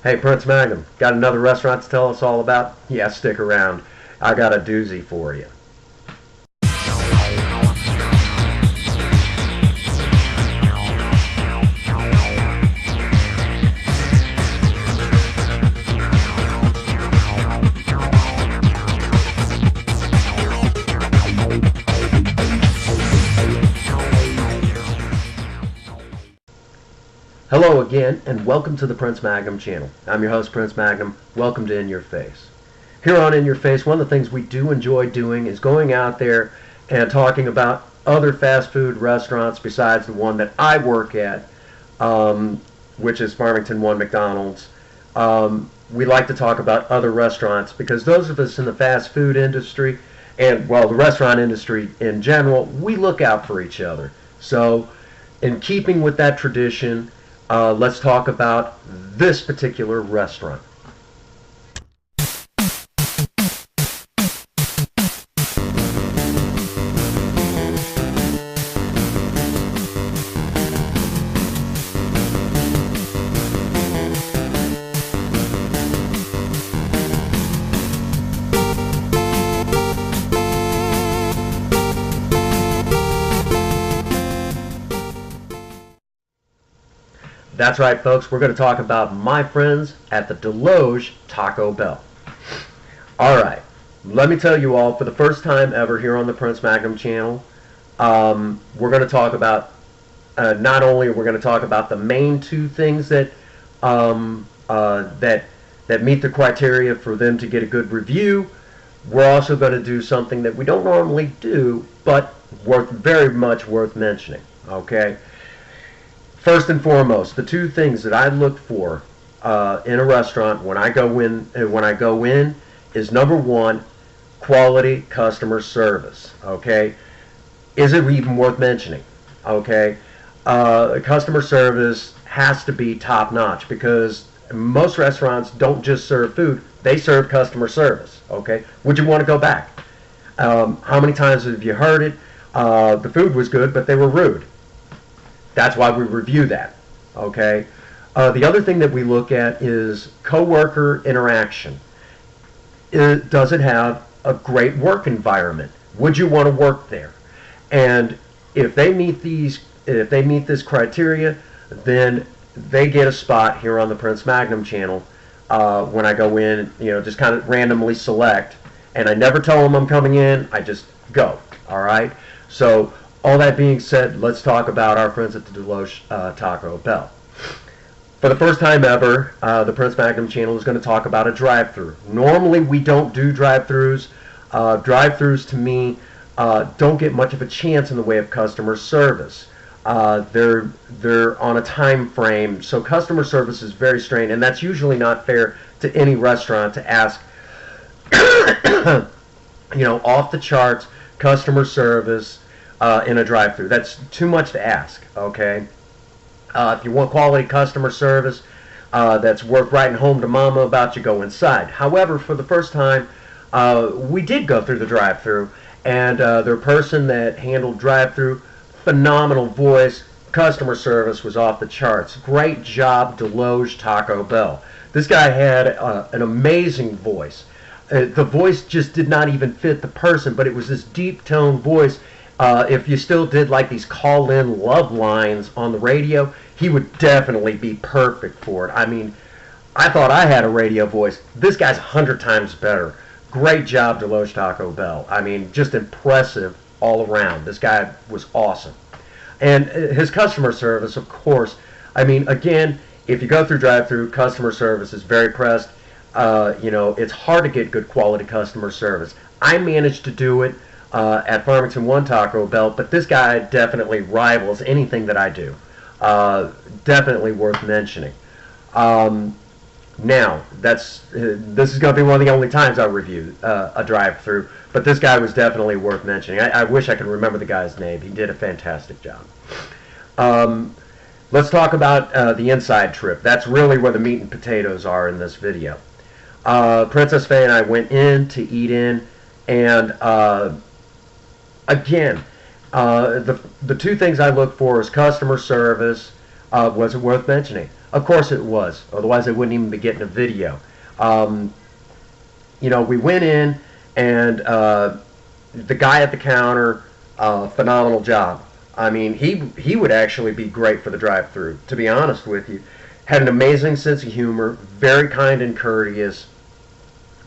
Hey, Prince Magnum, got another restaurant to tell us all about? Yeah, stick around. I got a doozy for you. Hello again, and welcome to the Prince Magnum Channel. I'm your host, Prince Magnum. Welcome to In Your Face. Here on In Your Face, one of the things we do enjoy doing is going out there and talking about other fast food restaurants besides the one that I work at, which is Farmington 1 McDonald's. We like to talk about other restaurants because those of us in the fast food industry and, well, the restaurant industry in general, we look out for each other. So, in keeping with that tradition, let's talk about this particular restaurant. That's right, folks. We're going to talk about my friends at the Desloge Taco Bell. All right. Let me tell you all, for the first time ever here on the Prince Magnum Channel, we're going to talk about, not only we're going to talk about the main two things that that meet the criteria for them to get a good review. We're also going to do something that we don't normally do, but very much worth mentioning. Okay. First and foremost, the two things that I look for in a restaurant when I go in is number one, quality customer service. Okay, is it even worth mentioning? Okay, customer service has to be top notch because most restaurants don't just serve food; they serve customer service. Okay, would you want to go back? How many times have you heard it? The food was good, but they were rude. That's why we review that, okay? The other thing that we look at is coworker interaction. Does it have a great work environment? Would you want to work there? And if they meet this criteria, then they get a spot here on the Prince Magnum Channel when I go in, just kind of randomly select. And I never tell them I'm coming in, I just go, all right? So, all that being said, let's talk about our friends at the Desloge Taco Bell. For the first time ever, the Prince Magnum Channel is going to talk about a drive-thru. Normally, we don't do drive-thrus. Drive-thrus, to me, don't get much of a chance in the way of customer service. They're on a time frame, so customer service is very strained, and that's usually not fair to any restaurant to ask, off the charts customer service in a drive-thru. That's too much to ask, okay? If you want quality customer service that's worth writing home to mama about, you go inside. However, for the first time, we did go through the drive-thru, and the person that handled drive-thru, phenomenal voice, customer service was off the charts. Great job, Desloge Taco Bell. This guy had an amazing voice. The voice just did not even fit the person, but it was this deep-toned voice. If you still did like these call-in love lines on the radio, he would definitely be perfect for it. I mean, I thought I had a radio voice. This guy's 100 times better. Great job, Desloge Taco Bell. I mean, just impressive all around. This guy was awesome. And his customer service, of course, I mean, again, if you go through drive-thru, customer service is very pressed. It's hard to get good quality customer service. I managed to do it at Farmington 1 Taco Bell, but this guy definitely rivals anything that I do. Definitely worth mentioning. Now, this is going to be one of the only times I review a drive-thru, but this guy was definitely worth mentioning. I wish I could remember the guy's name. He did a fantastic job. Let's talk about the inside trip. That's really where the meat and potatoes are in this video. Princess Faye and I went in to eat in, and again, the two things I look for is customer service Was it worth mentioning? Of course it was. Otherwise, I wouldn't even be getting a video. Um, we went in, and the guy at the counter, phenomenal job. I mean, he would actually be great for the drive-through, to be honest with you. Had an amazing sense of humor, very kind and courteous.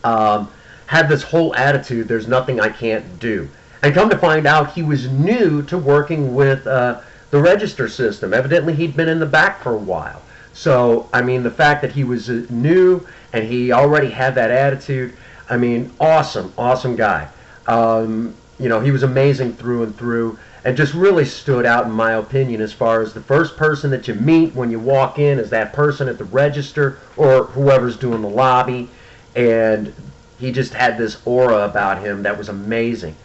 Had this whole attitude, there's nothing I can't do. And come to find out, he was new to working with the register system. Evidently, he'd been in the back for a while. So, I mean, the fact that he was new and he already had that attitude, I mean, awesome, awesome guy. He was amazing through and through, and just really stood out, in my opinion, as far as the first person that you meet when you walk in is that person at the register or whoever's doing the lobby. And he just had this aura about him that was amazing.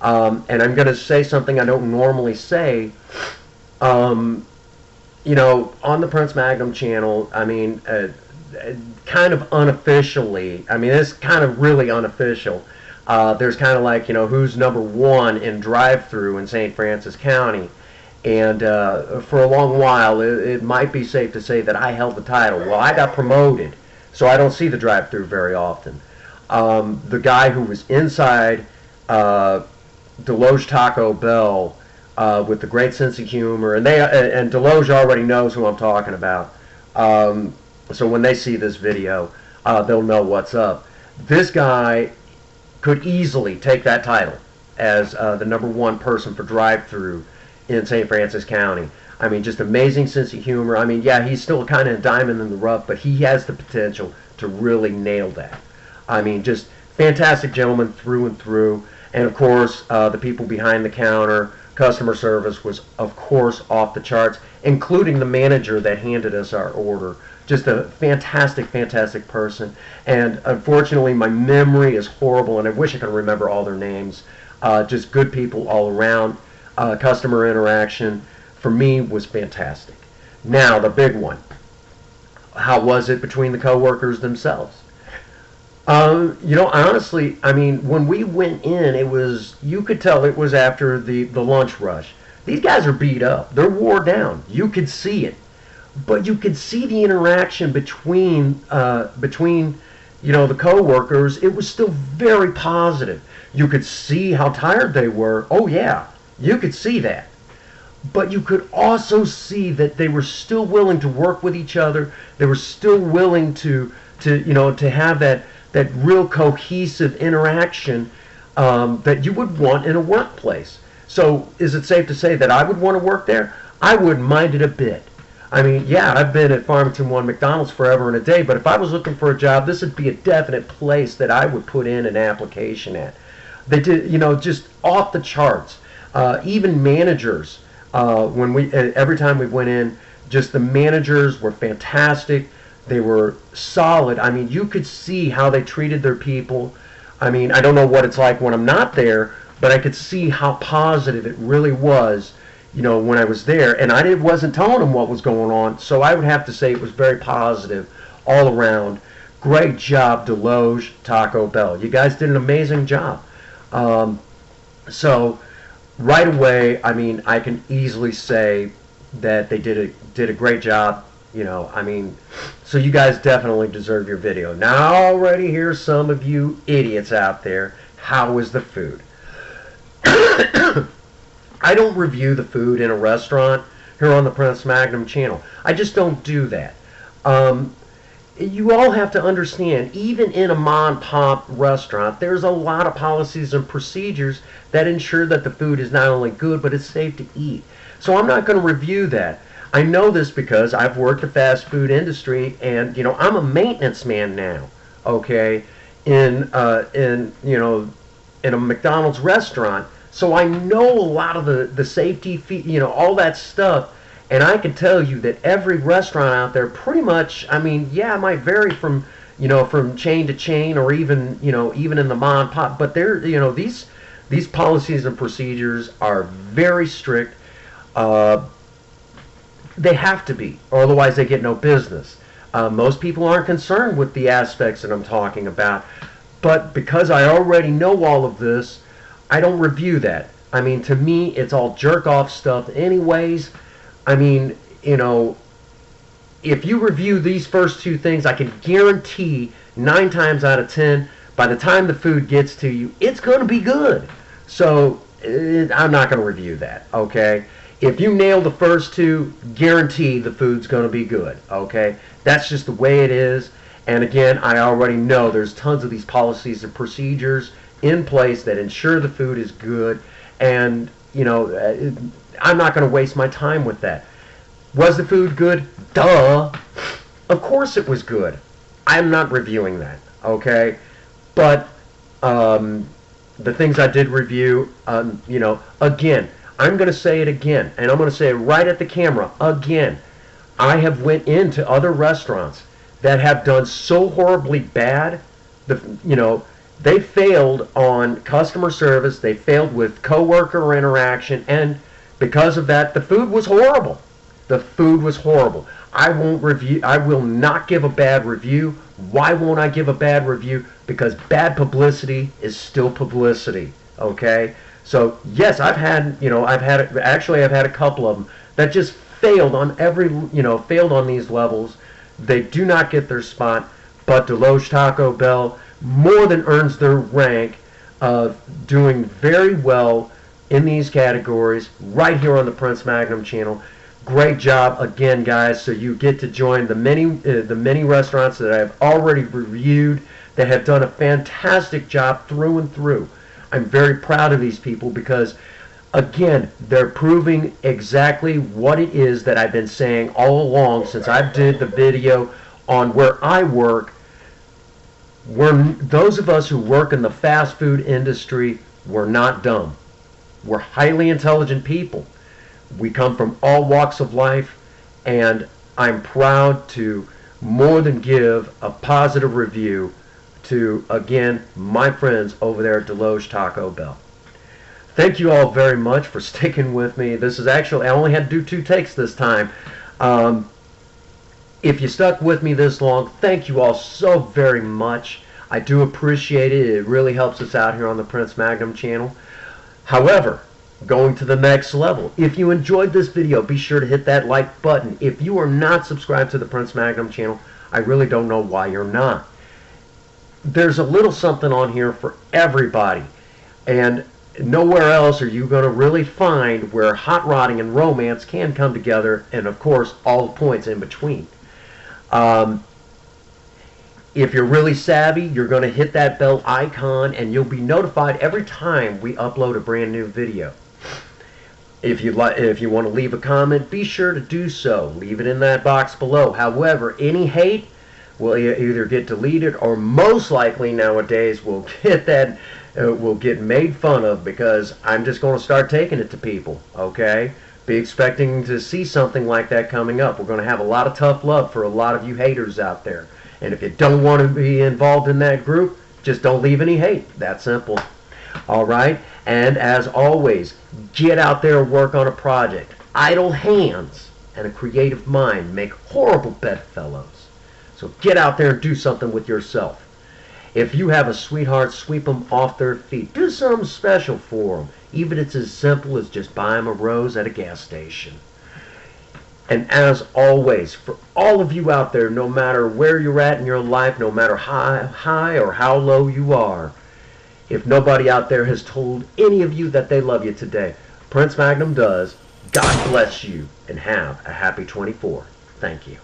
And I'm going to say something I don't normally say. On the Prince Magnum Channel, I mean, kind of unofficially, I mean, it's kind of really unofficial. There's kind of like, who's number one in drive-through in St. Francis County. And for a long while, it might be safe to say that I held the title. Well, I got promoted, so I don't see the drive-through very often. The guy who was inside Desloge Taco Bell with the great sense of humor, and Desloge already knows who I'm talking about. So when they see this video, they'll know what's up. This guy could easily take that title as the number one person for drive-through in St. Francis County. I mean, just amazing sense of humor. I mean, yeah, he's still kind of a diamond in the rough, but he has the potential to really nail that. I mean, just fantastic gentleman through and through. And, of course, the people behind the counter, customer service was, of course, off the charts, including the manager that handed us our order. Just a fantastic, fantastic person. And, unfortunately, my memory is horrible, and I wish I could remember all their names. Just good people all around. Customer interaction, for me, was fantastic. Now, the big one. How was it between the coworkers themselves? Honestly, I mean, when we went in, you could tell it was after the lunch rush. These guys are beat up. They're wore down. You could see it. But you could see the interaction between the coworkers. It was still very positive. You could see how tired they were. Oh, yeah. You could see that. But you could also see that they were still willing to work with each other. They were still willing to have that real cohesive interaction that you would want in a workplace. So is it safe to say that I would want to work there? I wouldn't mind it a bit. I mean, yeah, I've been at Farmington 1 McDonald's forever and a day, but if I was looking for a job, this would be a definite place that I would put in an application at. They did, just off the charts. Even managers, every time we went in, just the managers were fantastic. They were solid. I mean, you could see how they treated their people. I mean, I don't know what it's like when I'm not there, but I could see how positive it really was, when I was there. And I wasn't telling them what was going on, so I would have to say it was very positive all around. Great job, Desloge Taco Bell. You guys did an amazing job. So right away, I mean, I can easily say that they did a great job. I mean, so you guys definitely deserve your video. Now, already here's some of you idiots out there. How was the food? I don't review the food in a restaurant here on the Prince Magnum Channel. I just don't do that. You all have to understand, even in a mom-and-pop restaurant, there's a lot of policies and procedures that ensure that the food is not only good, but it's safe to eat. So I'm not going to review that. I know this because I've worked the fast food industry, and I'm a maintenance man now. Okay, in a McDonald's restaurant, so I know a lot of the safety, all that stuff. And I can tell you that every restaurant out there, pretty much, I mean, yeah, it might vary from chain to chain, or even in the mom and pop. But these policies and procedures are very strict. They have to be, or otherwise they get no business. Most people aren't concerned with the aspects that I'm talking about. But because I already know all of this, I don't review that. I mean, to me, it's all jerk-off stuff anyways. I mean, if you review these first two things, I can guarantee 9 times out of 10, by the time the food gets to you, it's going to be good. So I'm not going to review that, okay? If you nail the first two, guarantee the food's going to be good, okay? That's just the way it is. And again, I already know there's tons of these policies and procedures in place that ensure the food is good. And, you know, I'm not going to waste my time with that. Was the food good? Duh. Of course it was good. I'm not reviewing that, okay? But the things I did review, you know, again, I'm going to say it again, and I'm going to say it right at the camera again. I have went into other restaurants that have done so horribly bad, you know, they failed on customer service, they failed with coworker interaction, and because of that, the food was horrible. The food was horrible. I will not give a bad review. Why won't I give a bad review? Because bad publicity is still publicity, okay? So yes, I've had a couple of them that just failed on failed on these levels. They do not get their spot, but Desloge Taco Bell more than earns their rank of doing very well in these categories right here on the Prince Magnum channel. Great job again, guys. So you get to join the many restaurants that I've already reviewed that have done a fantastic job through and through. I'm very proud of these people because, again, they're proving exactly what it is that I've been saying all along since I did the video on where I work. Those of us who work in the fast food industry, we're not dumb. We're highly intelligent people. We come from all walks of life, and I'm proud to more than give a positive review to, again, my friends over there at Desloge Taco Bell. Thank you all very much for sticking with me. This is actually, I only had to do 2 takes this time. If you stuck with me this long, thank you all so very much. I do appreciate it. It really helps us out here on the Prince Magnum channel. However, going to the next level, if you enjoyed this video, be sure to hit that like button. If you are not subscribed to the Prince Magnum channel, I really don't know why you're not. There's a little something on here for everybody, and nowhere else are you going to really find where hot rodding and romance can come together, and of course all the points in between. If you're really savvy, you're going to hit that bell icon and you'll be notified every time we upload a brand new video. If you want to leave a comment, be sure to do so. Leave it in that box below. However, any hate will either get deleted or most likely nowadays will get made fun of, because I'm just going to start taking it to people, okay? Be expecting to see something like that coming up. We're going to have a lot of tough love for a lot of you haters out there. And if you don't want to be involved in that group, just don't leave any hate. That simple. All right? And as always, get out there and work on a project. Idle hands and a creative mind make horrible bedfellows. So get out there and do something with yourself. If you have a sweetheart, sweep them off their feet. Do something special for them. Even if it's as simple as just buy them a rose at a gas station. And as always, for all of you out there, no matter where you're at in your life, no matter how high or how low you are, if nobody out there has told any of you that they love you today, Prince Magnum does. God bless you and have a happy 24. Thank you.